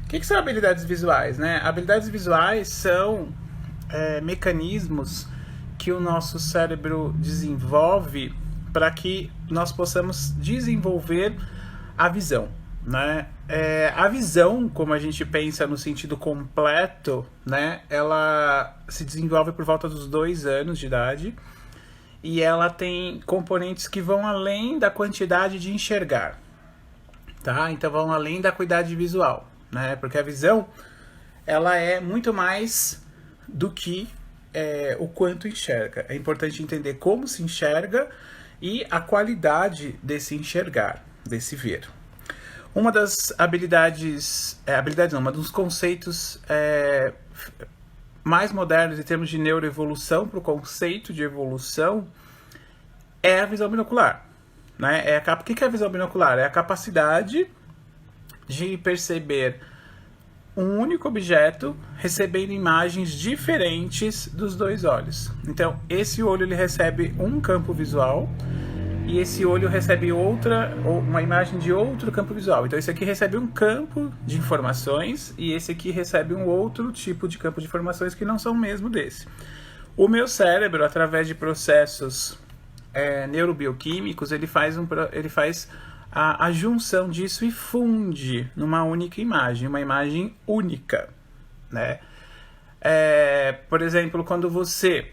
que são habilidades visuais, né? Habilidades visuais são mecanismos que o nosso cérebro desenvolve para que nós possamos desenvolver a visão, né? A visão, como a gente pensa no sentido completo, né? Ela se desenvolve por volta dos 2 anos de idade e ela tem componentes que vão além da quantidade de enxergar, tá? Então vão além da acuidade visual, né? Porque a visão, ela é muito mais do que o quanto enxerga. É importante entender como se enxerga e a qualidade desse enxergar, desse ver. Uma das habilidades, um dos conceitos mais modernos em termos de neuroevolução para o conceito de evolução é a visão binocular, né? O que é a visão binocular? É a capacidade de perceber um único objeto recebendo imagens diferentes dos 2 olhos. Então, esse olho ele recebe um campo visual e esse olho recebe uma imagem de outro campo visual. Então, esse aqui recebe um campo de informações e esse aqui recebe um outro tipo de campo de informações que não são o mesmo desse. O meu cérebro, através de processos neurobioquímicos, ele faz a junção disso e funde numa única imagem, uma imagem única, né? Por exemplo, quando você...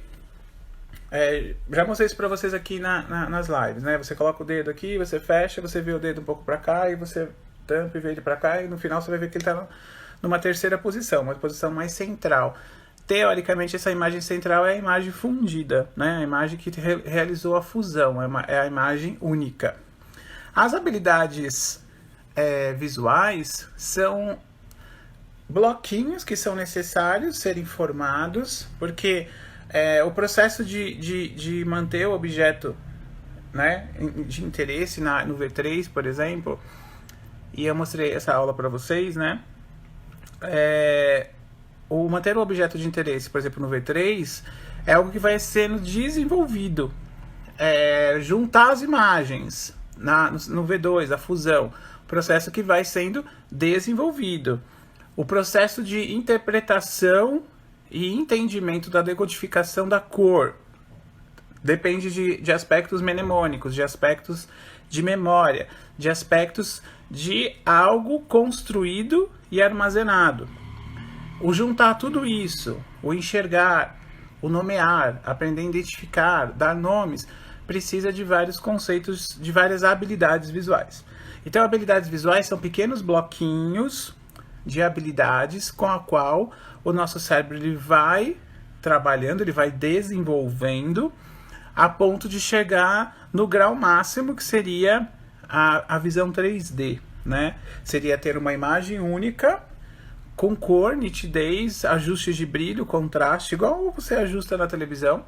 já mostrei isso para vocês aqui nas lives, né? Você coloca o dedo aqui, você fecha, você vê o dedo um pouco para cá e você tampa e vê ele para cá e no final você vai ver que ele está numa terceira posição, uma posição mais central. Teoricamente, essa imagem central é a imagem fundida, né? A imagem que realizou a fusão, é a imagem única. As habilidades visuais são bloquinhos que são necessários serem formados, porque o processo de manter o objeto, né, de interesse no V3, por exemplo, e eu mostrei essa aula para vocês, né, o manter o objeto de interesse, por exemplo, no V3, é algo que vai sendo desenvolvido. Juntar as imagens no V2, a fusão, processo que vai sendo desenvolvido. O processo de interpretação e entendimento da decodificação da cor depende de aspectos mnemônicos, de aspectos de memória, de aspectos de algo construído e armazenado. O juntar tudo isso, o enxergar, o nomear, aprender a identificar, dar nomes, precisa de vários conceitos, de várias habilidades visuais. Então, habilidades visuais são pequenos bloquinhos de habilidades com a qual o nosso cérebro ele vai trabalhando, ele vai desenvolvendo a ponto de chegar no grau máximo, que seria a visão 3D, né? Seria ter uma imagem única, com cor, nitidez, ajustes de brilho, contraste, igual você ajusta na televisão,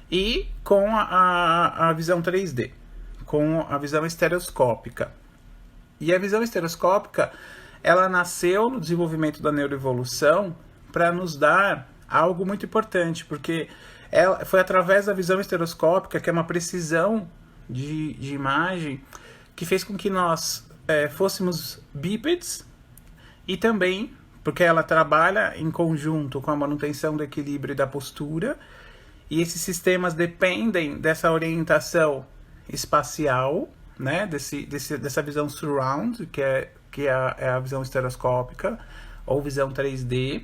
e com a visão 3D, com a visão estereoscópica. E a visão estereoscópica, ela nasceu no desenvolvimento da neuroevolução para nos dar algo muito importante, porque foi através da visão estereoscópica, que é uma precisão de imagem, que fez com que nós fôssemos bípedes, e também porque ela trabalha em conjunto com a manutenção do equilíbrio e da postura, e esses sistemas dependem dessa orientação espacial, né? Dessa visão surround, que é a visão estereoscópica, ou visão 3D.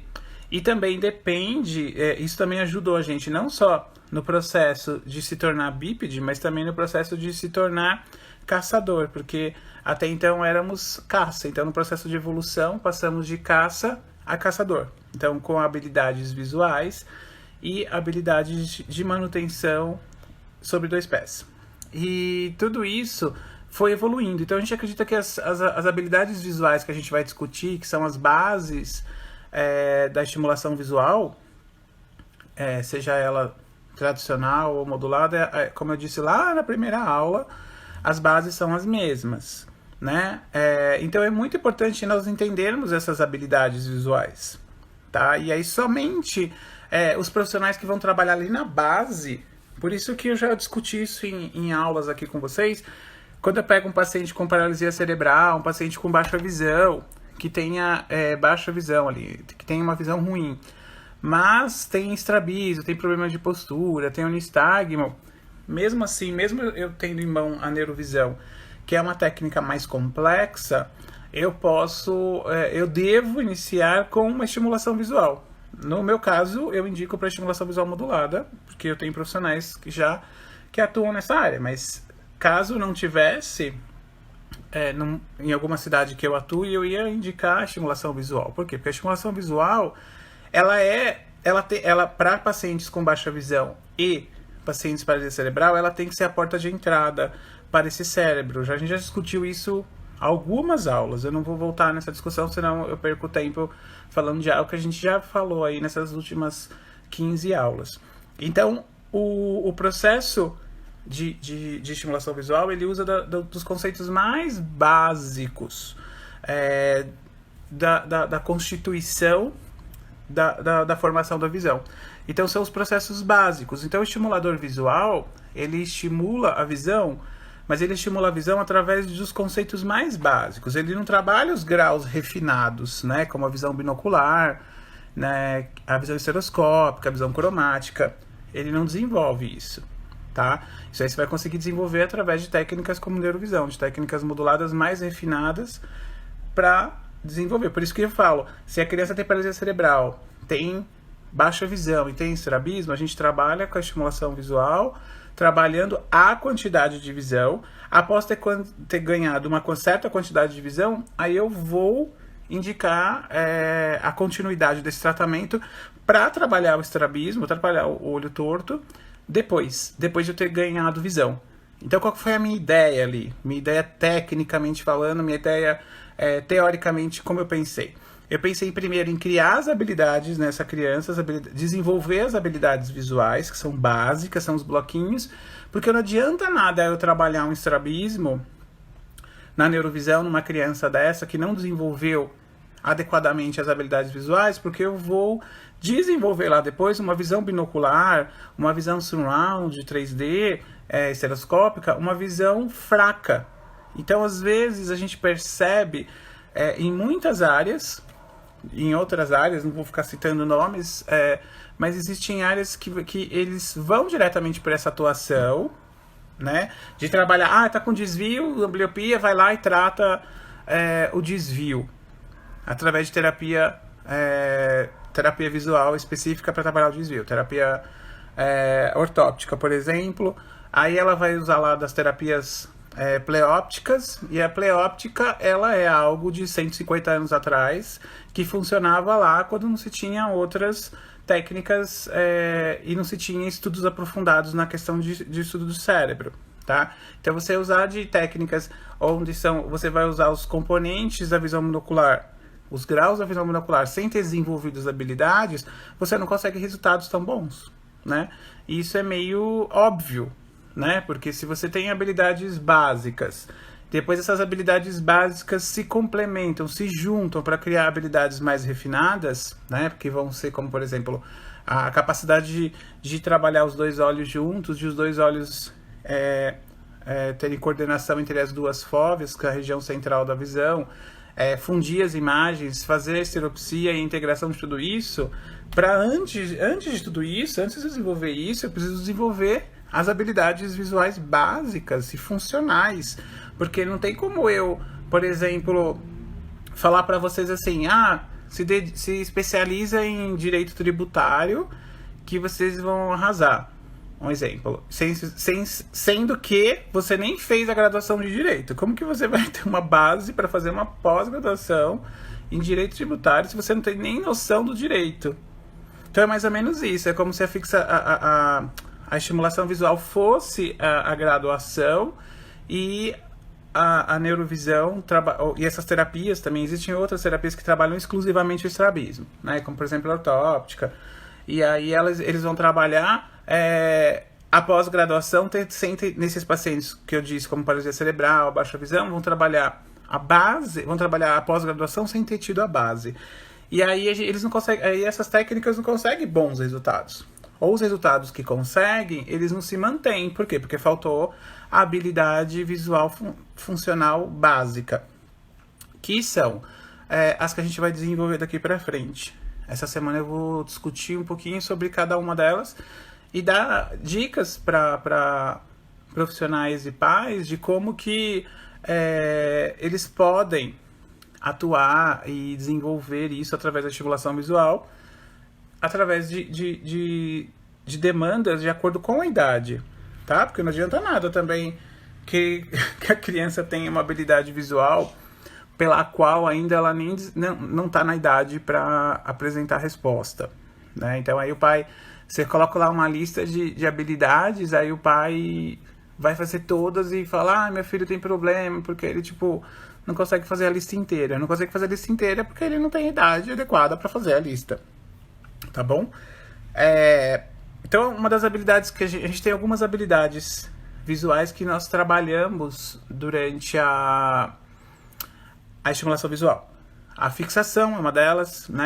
E também depende, isso também ajudou a gente, não só no processo de se tornar bípede, mas também no processo de se tornar caçador, porque até então éramos caça. Então, no processo de evolução, passamos de caça a caçador. Então, com habilidades visuais e habilidades de manutenção sobre 2 pés. E tudo isso foi evoluindo. Então, a gente acredita que as habilidades visuais que a gente vai discutir, que são as bases da estimulação visual, seja ela tradicional ou modulada, como eu disse lá na primeira aula, as bases são as mesmas, né? Então é muito importante nós entendermos essas habilidades visuais, tá? E aí somente os profissionais que vão trabalhar ali na base, por isso que eu já discuti isso em aulas aqui com vocês, quando eu pego um paciente com paralisia cerebral, um paciente com baixa visão, que tenha baixa visão ali, que tenha uma visão ruim, mas tem estrabismo, tem problema de postura, tem o nistagmo, mesmo assim, mesmo eu tendo em mão a neurovisão, que é uma técnica mais complexa, eu devo iniciar com uma estimulação visual. No meu caso, eu indico para estimulação visual modulada, porque eu tenho profissionais que atuam nessa área, mas caso não tivesse, em alguma cidade que eu atue, eu ia indicar a estimulação visual. Por quê? Porque a estimulação visual, ela para pacientes com baixa visão e pacientes com paralisia cerebral, ela tem que ser a porta de entrada para esse cérebro. A gente já discutiu isso algumas aulas. Eu não vou voltar nessa discussão, senão eu perco tempo falando de algo que a gente já falou aí nessas últimas 15 aulas. Então, o processo de estimulação visual, ele usa dos conceitos mais básicos da constituição da formação da visão. Então, são os processos básicos. Então, o estimulador visual, ele estimula a visão, mas ele estimula a visão através dos conceitos mais básicos. Ele não trabalha os graus refinados, né, como a visão binocular, né, a visão estereoscópica, a visão cromática. Ele não desenvolve isso, tá? Isso aí você vai conseguir desenvolver através de técnicas como neurovisão, de técnicas moduladas mais refinadas para desenvolver. Por isso que eu falo, se a criança tem paralisia cerebral, tem baixa visão e tem estrabismo, a gente trabalha com a estimulação visual, trabalhando a quantidade de visão. Após ter ganhado uma certa quantidade de visão, aí eu vou indicar a continuidade desse tratamento para trabalhar o estrabismo, trabalhar o olho torto, depois de eu ter ganhado visão. Então, qual foi a minha ideia ali? Minha ideia tecnicamente falando, minha ideia teoricamente, como eu pensei? Eu pensei primeiro em criar as habilidades nessa criança, desenvolver as habilidades visuais, que são básicas, são os bloquinhos, porque não adianta nada eu trabalhar um estrabismo na neurovisão numa criança dessa que não desenvolveu adequadamente as habilidades visuais, porque eu vou desenvolver lá depois uma visão binocular, uma visão surround 3D, estereoscópica, uma visão fraca. Então, às vezes, a gente percebe em muitas áreas, em outras áreas, não vou ficar citando nomes, mas existem áreas que eles vão diretamente para essa atuação, né? De trabalhar, tá com desvio, ambliopia, vai lá e trata o desvio através de terapia visual específica para trabalhar o desvio, terapia ortóptica, por exemplo. Aí ela vai usar lá das terapias pleópticas, e a pleóptica, ela é algo de 150 anos atrás, que funcionava lá quando não se tinha outras técnicas e não se tinha estudos aprofundados na questão de estudo do cérebro, tá? Então, você usar de técnicas onde você vai usar os componentes da visão monocular, os graus da visão monocular, sem ter desenvolvido as habilidades, você não consegue resultados tão bons, né? E isso é meio óbvio, né? Porque se você tem habilidades básicas, depois essas habilidades básicas se complementam, se juntam para criar habilidades mais refinadas, né? Porque vão ser como, por exemplo, a capacidade de trabalhar os dois olhos juntos, de os dois olhos terem coordenação entre as duas fóveas, que é a região central da visão, fundir as imagens, fazer a estereopsia e a integração de tudo isso. Para antes de tudo isso, antes de desenvolver isso, eu preciso desenvolver as habilidades visuais básicas e funcionais, porque não tem como eu, por exemplo, falar para vocês assim, se especializa em direito tributário que vocês vão arrasar. Um exemplo, sendo que você nem fez a graduação de direito. Como que você vai ter uma base para fazer uma pós-graduação em direito tributário se você não tem nem noção do direito? Então é mais ou menos isso, é como se a estimulação visual fosse a graduação e a neurovisão e essas terapias também. Existem outras terapias que trabalham exclusivamente o estrabismo, né? Como por exemplo a ortóptica. E aí eles vão trabalhar a pós-graduação nesses pacientes que eu disse, como paralisia cerebral, baixa visão, vão trabalhar a pós-graduação sem ter tido a base. E aí eles não conseguem, aí essas técnicas não conseguem bons resultados. Ou os resultados que conseguem, eles não se mantêm. Por quê? Porque faltou a habilidade visual funcional básica, que são as que a gente vai desenvolver daqui para frente. Essa semana eu vou discutir um pouquinho sobre cada uma delas e dar dicas para profissionais e pais de como que eles podem atuar e desenvolver isso através da estimulação visual, através de demandas de acordo com a idade, tá? Porque não adianta nada também que a criança tenha uma habilidade visual pela qual ainda ela não está na idade para apresentar resposta, né? Então aí o pai, você coloca lá uma lista de habilidades, aí o pai vai fazer todas e fala, meu filho tem problema, porque ele, tipo, não consegue fazer a lista inteira. Não consegue fazer a lista inteira porque ele não tem idade adequada para fazer a lista, tá bom? Então, uma das habilidades que a gente tem algumas habilidades visuais que nós trabalhamos durante a estimulação visual. A fixação é uma delas, né?